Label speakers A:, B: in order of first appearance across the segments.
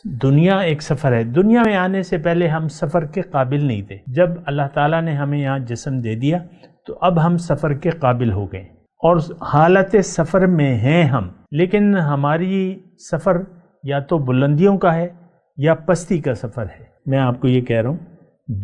A: دنیا ایک سفر ہے. دنیا میں آنے سے پہلے ہم سفر کے قابل نہیں تھے. جب اللہ تعالیٰ نے ہمیں یہاں جسم دے دیا تو اب ہم سفر کے قابل ہو گئے اور حالت سفر میں ہیں ہم. لیکن ہماری سفر یا تو بلندیوں کا ہے یا پستی کا سفر ہے. میں آپ کو یہ کہہ رہا ہوں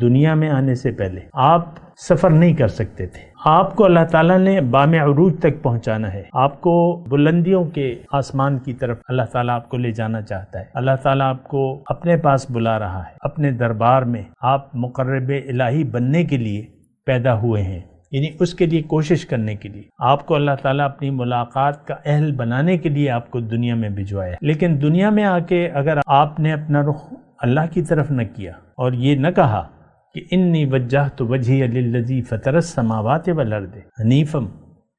A: دنیا میں آنے سے پہلے آپ سفر نہیں کر سکتے تھے. آپ کو اللہ تعالیٰ نے بام عروج تک پہنچانا ہے. آپ کو بلندیوں کے آسمان کی طرف اللہ تعالیٰ آپ کو لے جانا چاہتا ہے. اللہ تعالیٰ آپ کو اپنے پاس بلا رہا ہے. اپنے دربار میں آپ مقرب الہی بننے کے لیے پیدا ہوئے ہیں، یعنی اس کے لیے کوشش کرنے کے لیے. آپ کو اللہ تعالیٰ اپنی ملاقات کا اہل بنانے کے لیے آپ کو دنیا میں بھجوایا. لیکن دنیا میں آ کے اگر آپ نے اپنا رخ اللہ کی طرف نہ کیا اور یہ نہ کہا کہ انی وجہت وجہی للذی فطر السماوات والارض حنیفا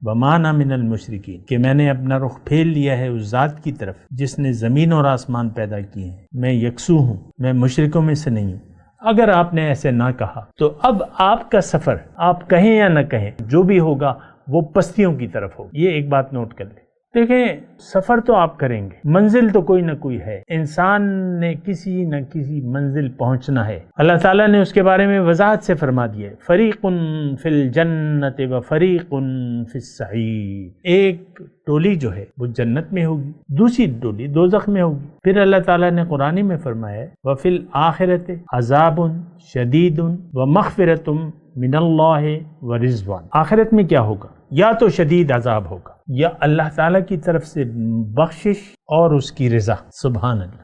A: وما انا من المشرکین، کہ میں نے اپنا رخ پھیر لیا ہے اس ذات کی طرف جس نے زمین اور آسمان پیدا کیے ہیں، میں یکسو ہوں، میں مشرکوں میں سے نہیں ہوں. اگر آپ نے ایسے نہ کہا تو اب آپ کا سفر، آپ کہیں یا نہ کہیں، جو بھی ہوگا وہ پستیوں کی طرف ہوگا. یہ ایک بات نوٹ کر لیں. دیکھیں سفر تو آپ کریں گے، منزل تو کوئی نہ کوئی ہے. انسان نے کسی نہ کسی منزل پہنچنا ہے. اللہ تعالیٰ نے اس کے بارے میں وضاحت سے فرما دیا ہے فریق فی الجنت و فریق فی السعیر. ایک ٹولی جو ہے وہ جنت میں ہوگی، دوسری ٹولی دوزخ میں ہوگی. پھر اللہ تعالیٰ نے قرآن میں فرمایا ہے وفی الآخرۃ عذاب شدید و مغفرۃ من اللہ و رضوان. آخرت میں کیا ہوگا؟ یا تو شدید عذاب ہوگا یا اللہ تعالیٰ کی طرف سے بخشش اور اس کی رضا. سبحان اللہ.